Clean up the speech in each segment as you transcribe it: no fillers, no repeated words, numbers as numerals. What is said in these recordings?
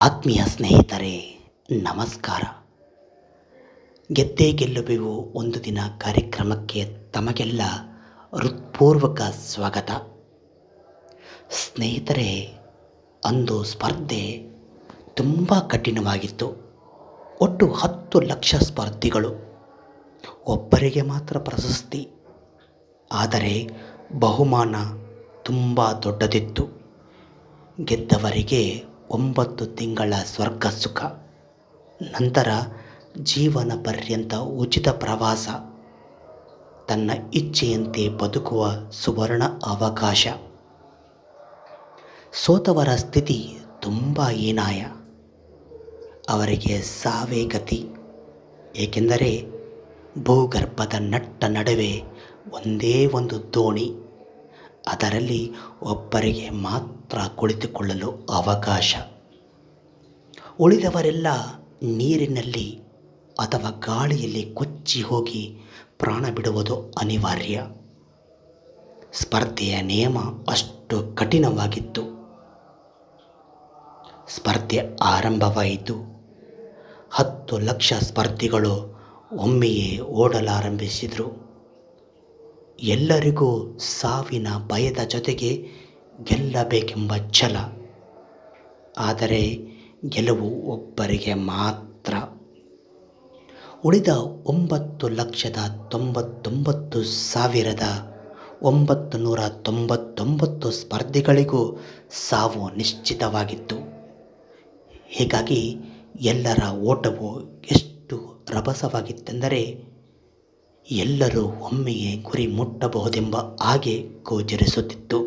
ಆತ್ಮೀಯ ಸ್ನೇಹಿತರೆ, ನಮಸ್ಕಾರ. ಗೆದ್ದೇ ಗೆಲ್ಲುವೆವು ಒಂದು ದಿನ ಕಾರ್ಯಕ್ರಮಕ್ಕೆ ತಮಗೆಲ್ಲ ಹೃತ್ಪೂರ್ವಕ ಸ್ವಾಗತ. ಸ್ನೇಹಿತರೆ, ಅಂದು ಸ್ಪರ್ಧೆ ತುಂಬ ಕಠಿಣವಾಗಿತ್ತು. ಒಟ್ಟು 10 ಲಕ್ಷ ಸ್ಪರ್ಧಿಗಳು, ಒಬ್ಬರಿಗೆ ಮಾತ್ರ ಪ್ರಶಸ್ತಿ. ಆದರೆ ಬಹುಮಾನ ತುಂಬ ದೊಡ್ಡದಿತ್ತು. ಗೆದ್ದವರಿಗೆ 9 ತಿಂಗಳ ಸ್ವರ್ಗ ಸುಖ, ನಂತರ ಜೀವನ ಪರ್ಯಂತ ಉಚಿತ ಪ್ರವಾಸ, ತನ್ನ ಇಚ್ಛೆಯಂತೆ ಬದುಕುವ ಸುವರ್ಣ ಅವಕಾಶ. ಸೋತವರ ಸ್ಥಿತಿ ತುಂಬ ಹೀನಾಯ. ಅವರಿಗೆ ಸಾವೇ ಗತಿ. ಏಕೆಂದರೆ ಭೂಗರ್ಭದ ನಟ್ಟ ನಡುವೆ ಒಂದೇ ಒಂದು ದೋಣಿ, ಅದರಲ್ಲಿ ಒಬ್ಬರಿಗೆ ಮಾತ್ರ ಕುಳಿತುಕೊಳ್ಳಲು ಅವಕಾಶ. ಉಳಿದವರೆಲ್ಲ ನೀರಿನಲ್ಲಿ ಅಥವಾ ಗಾಳಿಯಲ್ಲಿ ಕೊಚ್ಚಿ ಹೋಗಿ ಪ್ರಾಣ ಬಿಡುವುದು ಅನಿವಾರ್ಯ. ಸ್ಪರ್ಧೆಯ ನಿಯಮ ಅಷ್ಟು ಕಠಿಣವಾಗಿತ್ತು. ಸ್ಪರ್ಧೆ ಆರಂಭವಾಯಿತು. 10 ಲಕ್ಷ ಸ್ಪರ್ಧಿಗಳು ಒಮ್ಮೆಯೇ ಓಡಲಾರಂಭಿಸಿದರು. ಎಲ್ಲರಿಗೂ ಸಾವಿನ ಭಯದ ಜೊತೆಗೆ ಗೆಲ್ಲಬೇಕೆಂಬ ಛಲ. ಆದರೆ ಗೆಲುವು ಒಬ್ಬರಿಗೆ ಮಾತ್ರ. ಉಳಿದ 9,99,999 ಸ್ಪರ್ಧಿಗಳಿಗೂ ಸಾವು ನಿಶ್ಚಿತವಾಗಿತ್ತು. ಹೀಗಾಗಿ ಎಲ್ಲರ ಓಟವು ಎಷ್ಟು ರಭಸವಾಗಿತ್ತೆಂದರೆ ಎಲ್ಲರೂ ಒಮ್ಮೆಯೇ ಗುರಿ ಮುಟ್ಟಬಹುದೆಂಬ ಹಾಗೆ ಗೋಚರಿಸುತ್ತಿತ್ತು.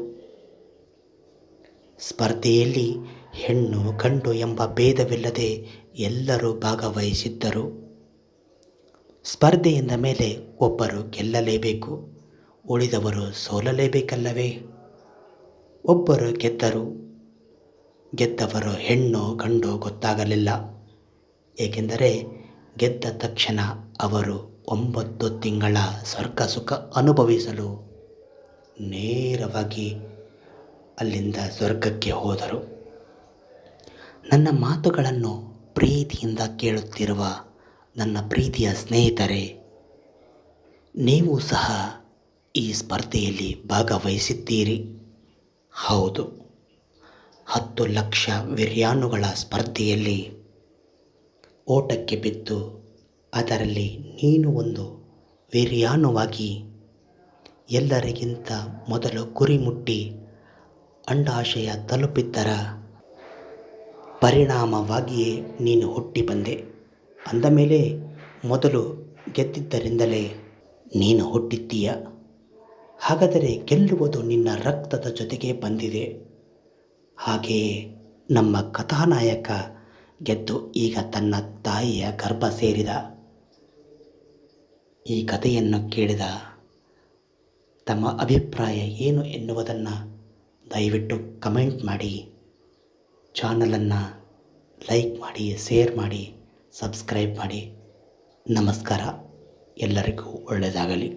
ಸ್ಪರ್ಧೆಯಲ್ಲಿ ಹೆಣ್ಣು ಗಂಡು ಎಂಬ ಭೇದವಿಲ್ಲದೆ ಎಲ್ಲರೂ ಭಾಗವಹಿಸಿದ್ದರು. ಸ್ಪರ್ಧೆ ಎಂದ ಮೇಲೆ ಒಬ್ಬರು ಗೆಲ್ಲಲೇಬೇಕು, ಉಳಿದವರು ಸೋಲಲೇಬೇಕಲ್ಲವೇ? ಒಬ್ಬರು ಗೆದ್ದರು. ಗೆದ್ದವರು ಹೆಣ್ಣು ಗಂಡು ಗೊತ್ತಾಗಲಿಲ್ಲ. ಏಕೆಂದರೆ ಗೆದ್ದ ತಕ್ಷಣ ಅವರು 9 ತಿಂಗಳ ಸ್ವರ್ಗ ಸುಖ ಅನುಭವಿಸಲು ನೇರವಾಗಿ ಅಲ್ಲಿಂದ ಸ್ವರ್ಗಕ್ಕೆ ಹೋದರು. ನನ್ನ ಮಾತುಗಳನ್ನು ಪ್ರೀತಿಯಿಂದ ಕೇಳುತ್ತಿರುವ ನನ್ನ ಪ್ರೀತಿಯ ಸ್ನೇಹಿತರೆ, ನೀವು ಸಹ ಈ ಸ್ಪರ್ಧೆಯಲ್ಲಿ ಭಾಗವಹಿಸಿದ್ದೀರಿ. ಹೌದು, 10 ಲಕ್ಷ ವೀರ್ಯಾಣುಗಳ ಸ್ಪರ್ಧೆಯಲ್ಲಿ ಓಟಕ್ಕೆ ಬಿದ್ದು ಅದರಲ್ಲಿ ನೀನು ಒಂದು ವೀರ್ಯಾಣುವಾಗಿ ಎಲ್ಲರಿಗಿಂತ ಮೊದಲು ಗುರಿ ಮುಟ್ಟಿ ಅಂಡಾಶಯ ತಲುಪಿದ್ದರ ಪರಿಣಾಮವಾಗಿಯೇ ನೀನು ಹುಟ್ಟಿ ಬಂದೆ. ಅಂದಮೇಲೆ ಮೊದಲು ಗೆದ್ದಿದ್ದರಿಂದಲೇ ನೀನು ಹುಟ್ಟಿದ್ದೀಯ. ಹಾಗಾದರೆ ಗೆಲ್ಲುವುದು ನಿನ್ನ ರಕ್ತದ ಜೊತೆಗೆ ಬಂದಿದೆ. ಹಾಗೆಯೇ ನಮ್ಮ ಕಥಾನಾಯಕ ಗೆದ್ದು ಈಗ ತನ್ನ ತಾಯಿಯ ಗರ್ಭ ಸೇರಿದ. ಈ ಕಥೆಯನ್ನು ಕೇಳಿದ ತಮ್ಮ ಅಭಿಪ್ರಾಯ ಏನು ಎನ್ನುವುದನ್ನು ದಯವಿಟ್ಟು ಕಮೆಂಟ್ ಮಾಡಿ, ಚಾನಲನ್ನು ಲೈಕ್ ಮಾಡಿ, ಶೇರ್ ಮಾಡಿ, ಸಬ್ಸ್ಕ್ರೈಬ್ ಮಾಡಿ. ನಮಸ್ಕಾರ. ಎಲ್ಲರಿಗೂ ಒಳ್ಳೆಯದಾಗಲಿ.